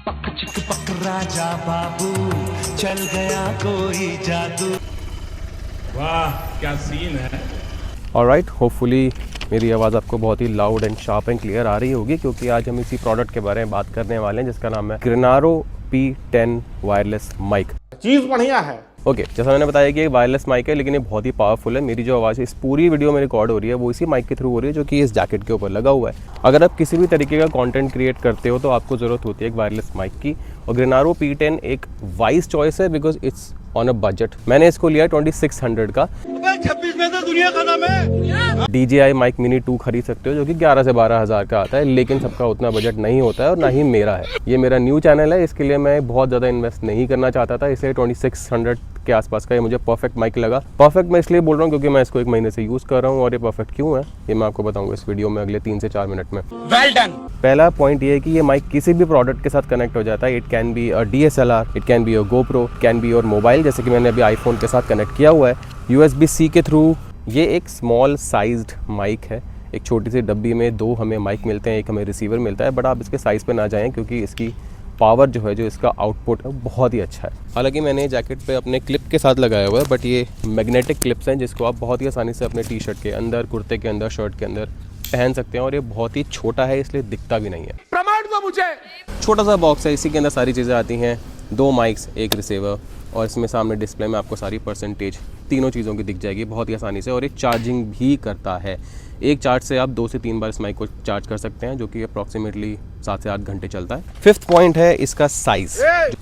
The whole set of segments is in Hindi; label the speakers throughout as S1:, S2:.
S1: पक चिक पक राजा बाबू, चल गया कोई जादू।
S2: वाह क्या सीन है।
S3: ऑलराइट, होपफुली मेरी आवाज़ आपको बहुत ही loud and sharp and clear आ रही होगी, क्योंकि आज हम इसी प्रोडक्ट के बारे में बात करने वाले हैं जिसका नाम है ग्रेनारो P10 वायरलेस माइक।
S2: चीज बढ़िया है।
S3: ओके, जैसा मैंने बताया कि एक वायरलेस माइक है, लेकिन ये बहुत ही पावरफुल है। मेरी जो आवाज़ है इस पूरी वीडियो में रिकॉर्ड हो रही है वो इसी माइक के थ्रू हो रही है, जो कि इस जैकेट के ऊपर लगा हुआ है। अगर आप किसी भी तरीके का कंटेंट क्रिएट करते हो तो आपको ज़रूरत होती है एक वायरलेस माइक की, और ग्रेनारो P10 एक वाइज चॉइस है because it's on a budget. मैंने इसको लिया 2600 का।
S2: 26 में तो दुनिया का नाम है।
S3: DJI माइक मिनी 2 खरीद सकते हो जो कि 11 से 12 हज़ार का आता है, लेकिन सबका उतना बजट नहीं होता है और ना ही मेरा है। ये मेरा न्यू चैनल है, इसके लिए मैं बहुत ज़्यादा इन्वेस्ट नहीं करना चाहता था, इसलिए 2600 के आसपास का ये मुझे परफेक्ट माइक लगा। परफेक्ट मैं इसलिए बोल रहा हूँ क्योंकि मैं इसको 1 महीने से यूज़ कर रहा हूँ, और ये परफेक्ट क्यों है ये मैं आपको बताऊँगा इस वीडियो में अगले 3 से 4 मिनट में।
S2: Well done.
S3: पहला पॉइंट ये है कि ये माइक किसी भी प्रोडक्ट के साथ कनेक्ट हो जाता है। It can be a DSLR, it can be a GoPro, can be your mobile, जैसे कि मैंने अभी आईफोन के साथ कनेक्ट किया हुआ है USB-C के थ्रू। ये एक स्मॉल साइज्ड माइक है, एक छोटी सी डब्बी में 2 हमें माइक मिलते हैं, एक हमें रिसीवर मिलता है, बट आप इसके साइज़ पे ना जाएं क्योंकि इसकी पावर जो है, जो इसका आउटपुट है बहुत ही अच्छा है। हालांकि मैंने जैकेट पे अपने क्लिप के साथ लगाया हुआ है, बट ये मैग्नेटिक क्लिप्स हैं जिसको आप बहुत ही आसानी से अपने टी-शर्ट के अंदर, कुर्ते के अंदर, शर्ट के अंदर पहन सकते हैं, और ये बहुत ही छोटा है इसलिए दिखता भी नहीं है।
S2: प्रमाण दो मुझे।
S3: छोटा सा बॉक्स है, इसी के अंदर सारी चीज़ें आती हैं, 2 माइक्स, एक रिसीवर, और इसमें सामने डिस्प्ले में आपको सारी परसेंटेज तीनों चीज़ों की दिख जाएगी बहुत ही आसानी से। और ये चार्जिंग भी करता है, एक चार्ज से आप 2 से 3 बार इस माइक को चार्ज कर सकते हैं, जो कि अप्रॉक्सीमेटली 7 से 8 घंटे चलता है। 5th पॉइंट है इसका साइज,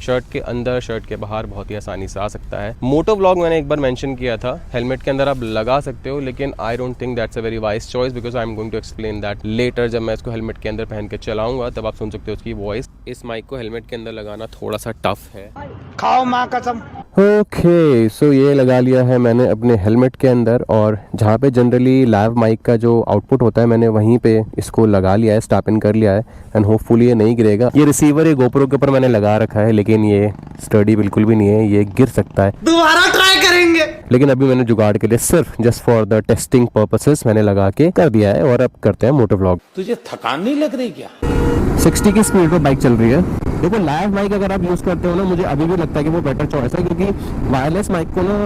S3: शर्ट के अंदर, शर्ट के बाहर बहुत ही आसानी से आ सकता है। मोटो व्लॉग मैंने एक बार मेंशन किया था, हेलमेट के अंदर आप लगा सकते हो, लेकिन I don't think that's a very wise choice because I am going to explain that later. जब मैं इसको हेलमेट के अंदर पहन के चलाऊंगा तब आप सुन सकते हो उसकी वॉइस। इस माइक को हेलमेट के अंदर लगाना थोड़ा सा टफ है।
S2: खाओ माँ कसम।
S3: ओके, सो ये लगा लिया है मैंने अपने हेलमेट के अंदर, और जहाँ पे जनरली लाइव माइक का जो आउटपुट होता है मैंने वहीं पे इसको लगा लिया है, स्टैप इन कर लिया है, एंड होपफुली ये नहीं गिरेगा। ये रिसीवर ये GoPro के ऊपर मैंने लगा रखा है, लेकिन ये स्टडी बिल्कुल भी नहीं है, ये गिर सकता है।
S2: दोबारा ट्राई करेंगे।
S3: लेकिन अभी मैंने जुगाड़ के लिए सिर्फ just for the testing purposes मैंने लगा के कर दिया है, और अब करते हैं मोटो व्लॉग।
S2: तुझे थकान नहीं लग रही क्या?
S3: 60 की स्पीड पर बाइक चल रही है। देखो, लाइव माइक अगर आप यूज़ करते हो ना, मुझे अभी भी लगता है कि वो बेटर चॉइस है, क्योंकि वायरलेस माइक को ना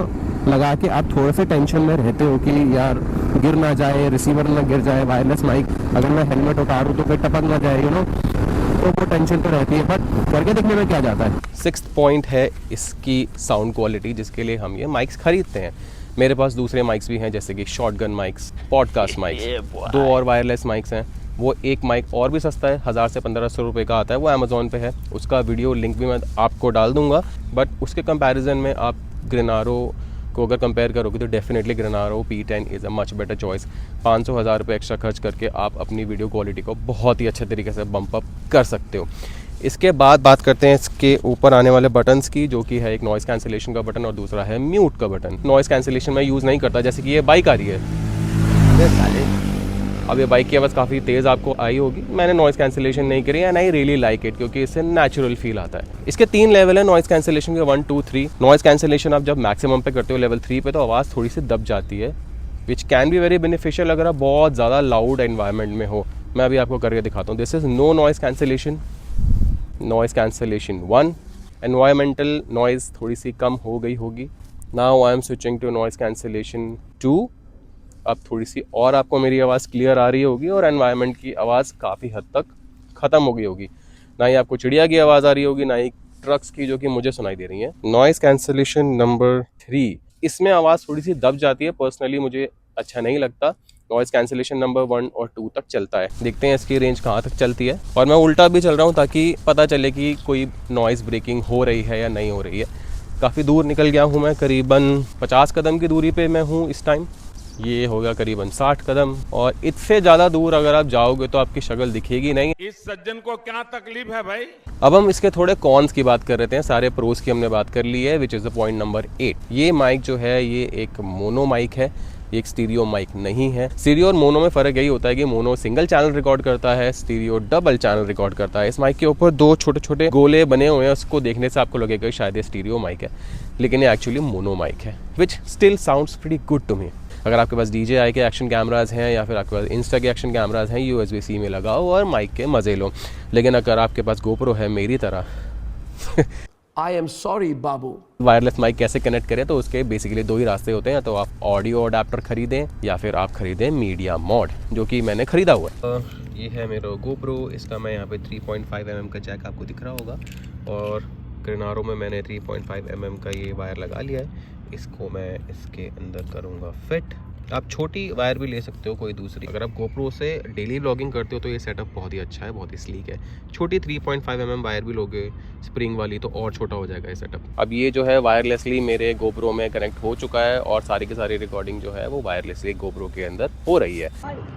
S3: लगा के आप थोड़े से टेंशन में रहते हो कि यार गिर ना जाए, रिसीवर ना गिर जाए। वायरलेस माइक अगर मैं हेलमेट उतारूँ तो फिर टपक ना जाए, तो वो टेंशन तो रहती है, बट करके देखने में क्या जाता है। 6th पॉइंट है इसकी साउंड क्वालिटी, जिसके लिए हम ये माइक्स खरीदते हैं। मेरे पास दूसरे माइक्स भी हैं, जैसे कि शॉटगन माइक्स, पॉडकास्ट माइक्स, 2 और वायरलेस माइक्स हैं। वो एक माइक और भी सस्ता है, 1000 से 1500 रुपये का आता है, वो अमेज़ॉन पे है, उसका वीडियो लिंक भी मैं आपको डाल दूंगा। बट उसके कंपैरिजन में आप ग्रेनारो को अगर कंपेयर करोगे तो डेफिनेटली ग्रेनारो P10 is a much better choice. 500-1000 रुपये एक्स्ट्रा खर्च करके आप अपनी वीडियो क्वालिटी को बहुत ही अच्छे तरीके से बम्प अप कर सकते हो। इसके बाद बात करते हैं इसके ऊपर आने वाले बटन्स की, जो कि है एक नॉइज़ कैंसिलेशन का बटन और दूसरा है म्यूट का बटन। नॉइज़ कैंसिलेशन मैं यूज़ नहीं करता, जैसे कि ये बाइक आ रही है, अब ये बाइक की आवाज़ काफ़ी तेज़ आपको आई होगी, मैंने नॉइज़ कैंसिलेशन नहीं करी and I really like it, क्योंकि इससे नेचुरल फील आता है। इसके 3 लेवल है नॉइज़ कैंसिलेशन के, 1, 2, 3। नॉइज़ कैंसिलेशन आप जब मैक्सिमम पे करते हो लेवल 3 पे, तो आवाज़ थोड़ी सी दब जाती है, which can be very beneficial अगर आप बहुत ज़्यादा लाउड एनवायरनमेंट में हो। मैं अभी आपको करके दिखाता हूँ। This is no noise cancellation, noise cancellation 1। Environmental noise थोड़ी सी कम हो गई होगी। Now I am switching to noise cancellation 2। अब थोड़ी सी और आपको मेरी आवाज़ क्लियर आ रही होगी, और एनवायरनमेंट की आवाज़ काफ़ी हद तक ख़त्म हो गई होगी। ना ही आपको चिड़िया की आवाज़ आ रही होगी, ना ही ट्रक्स की, जो कि मुझे सुनाई दे रही है। नॉइज़ कैंसिलेशन नंबर 3, इसमें आवाज़ थोड़ी सी दब जाती है, पर्सनली मुझे अच्छा नहीं लगता। नॉइज़ कैंसिलेशन नंबर 1 और 2 तक चलता है। देखते हैं इसकी रेंज कहाँ तक चलती है, और मैं उल्टा भी चल रहा हूँ ताकि पता चले कि कोई नॉइज़ ब्रेकिंग हो रही है या नहीं हो रही है। काफ़ी दूर निकल गया हूँ मैं, करीबन 50 कदम की दूरी पे मैं हूँ इस टाइम। ये होगा करीबन 60 कदम, और इससे ज़्यादा दूर अगर आप जाओगे तो आपकी शक्ल दिखेगी नहीं।
S2: इस सज्जन को क्या तकलीफ है भाई?
S3: अब हम इसके थोड़े कॉन्स की बात कर रहे हैं। सारे प्रोज की हमने बात कर ली है, which is the point number 8। ये माइक जो है ये एक मोनो माइक है, ये एक स्टीरियो माइक नहीं है। स्टीरियो और मोनो में फ़र्क यही होता है कि मोनो सिंगल चैनल रिकॉर्ड करता है, स्टीरियो डबल चैनल रिकॉर्ड करता है। इस माइक के ऊपर 2 छोटे छोटे गोले बने हुए हैं, उसको देखने से आपको लगेगा शायद ये स्टीरियो माइक है, लेकिन ये एक्चुअली मोनो माइक है, which still sounds pretty good to me. अगर आपके पास DJI के एक्शन कैमराज़ हैं या फिर आपके पास इंस्टा के एक्शन कैमराज़ हैं, USB-C में लगाओ और माइक के मज़े लो। लेकिन अगर आपके पास GoPro है मेरी तरह
S4: I am sorry, बाबू।
S3: वायरलेस माइक कैसे कनेक्ट करें, तो उसके बेसिकली 2 ही रास्ते होते हैं। तो आप ऑडियो अडाप्टर खरीदें या फिर आप खरीदें मीडिया मोड, जो कि मैंने ख़रीदा हुआ है। ये है मेरा GoPro, इसका मैं यहाँ पे 3.5 mm का जैक आपको दिख रहा होगा, और ग्रेनारो में मैंने 3.5 mm का ये वायर लगा लिया है। इसको मैं इसके अंदर करूँगा फिट। आप छोटी वायर भी ले सकते हो कोई दूसरी। अगर आप GoPro से डेली व्लॉगिंग करते हो तो ये सेटअप बहुत ही अच्छा है, बहुत ही स्लीक है। छोटी 3.5 mm वायर भी लोगे स्प्रिंग वाली तो और छोटा हो जाएगा ये सेटअप। अब ये जो है वायरलेसली मेरे GoPro में कनेक्ट हो चुका है और सारी की सारी रिकॉर्डिंग जो है वो वायरलेसली GoPro के अंदर हो रही है।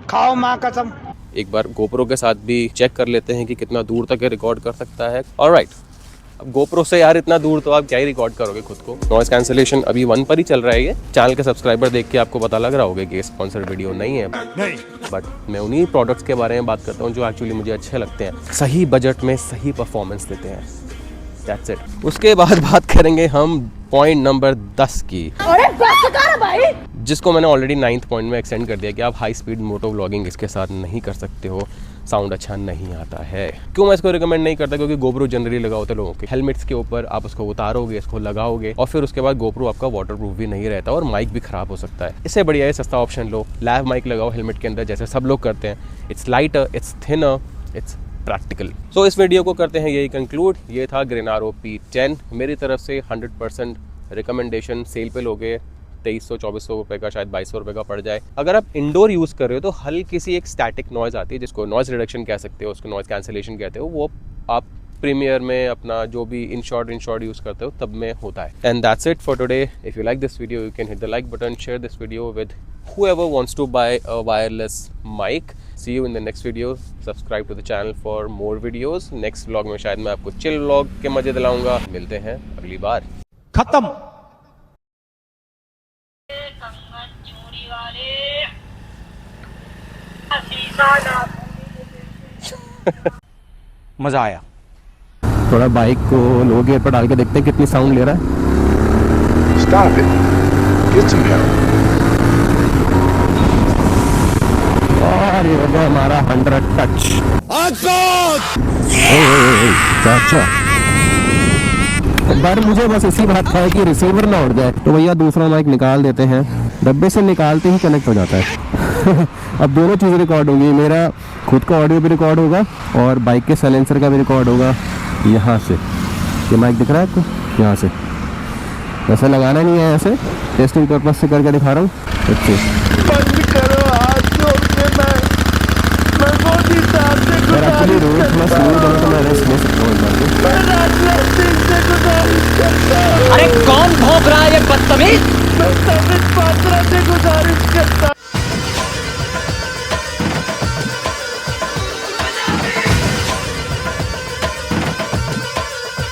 S2: खाओ माँ कसम।
S3: एक बार GoPro के साथ भी चेक कर लेते हैं कि कितना दूर तक ये रिकॉर्ड कर सकता है। ऑलराइट, अब GoPro से यार इतना दूर तो आप क्या ही रिकॉर्ड करोगे खुद को। नॉइस कैंसलेशन अभी 1 पर ही चल रहा है। ये चैनल के सब्सक्राइबर देख के आपको पता लग रहा होगा कि ये स्पॉन्सर्ड वीडियो नहीं है, बट मैं उन्हीं प्रोडक्ट्स के बारे में बात करता हूँ जो एक्चुअली मुझे अच्छे लगते हैं, सही बजट में सही परफॉर्मेंस देते हैं। That's it. उसके बाद बात करेंगे हम पॉइंट नंबर 10 की, भाई, जिसको मैंने ऑलरेडी 9th पॉइंट में एक्सटेंड कर दिया कि आप हाई स्पीड मोटो व्लॉगिंग इसके साथ नहीं कर सकते हो, साउंड अच्छा नहीं आता है। क्यों मैं इसको रिकमेंड नहीं करता? क्योंकि GoPro जनरली लगा होता है लोगों के हेलमेट्स के ऊपर, आप उसको उतारोगे, इसको लगाओगे और फिर उसके बाद GoPro आपका वाटरप्रूफ भी नहीं रहता और माइक भी खराब हो सकता है। इससे बढ़िया है सस्ता ऑप्शन लो, लैव माइक लगाओ हेलमेट के अंदर जैसे सब लोग करते हैं। It's lighter, it's thinner, it's practical. So इस वीडियो को करते हैं यही कंक्लूड। ये था ग्रेनारो P10 मेरी तरफ से 100% रिकमेंडेशन। सेल पे लोगे 2300-2400 रुपये का, शायद 2200 रुपये का पड़ जाए। अगर आप इंडोर यूज़ कर रहे हो तो हल्की सी एक स्टैटिक नॉइज़ आती है जिसको नॉइज़ रिडक्शन कह सकते हो, उसको नॉइज़ कैंसलेशन कहते हो, वो आप प्रीमियर में अपना जो भी इन शॉर्ट यूज़ करते हो तब में होता है। And that's it for today. If you like this video you can hit the like button, share this video with whoever wants to buy a wireless mic. See you in the next video. Subscribe to the channel for more videos. Next vlog में शायद मैं आपको chill vlog के मजे दिलाऊंगा। मिलते हैं अगली बार।
S2: खत्म। मजा आया।
S3: थोड़ा बाइक को लो गियर पर डाल के देखते हैं कितनी साउंड ले रहा है।
S5: Stop it. Get some help.
S3: और ये हो गया हमारा 100 टच। अच्छा, पर मुझे बस इसी बात का है कि रिसीवर ना उड़ जाए, तो भैया दूसरा माइक निकाल देते हैं। डब्बे से निकालते ही कनेक्ट हो जाता है। अब दोनों चीज़ें रिकॉर्ड होंगी, मेरा खुद का ऑडियो भी रिकॉर्ड होगा और बाइक के साइलेंसर का भी रिकॉर्ड होगा। यहाँ से ये माइक दिख रहा है आपको, यहाँ से ऐसे लगाना नहीं है, ऐसे टेस्टिंग पर्पज से करके दिखा रहा हूँ।
S5: बंद करो हाथ जोड़ के मैं बहुत ही साथ से
S3: एक्चुअली रोड थोड़ा स्मूथ होगा तो मैं रेस्ट ले सकता हूँ इस बार को।
S5: मैं राजनीतिक से गुजारिश करता हूँ।
S4: अरे कौन भौंक रहा है ये बदतमीज?
S5: मैं तमिल पात्रा से गुजारिश करता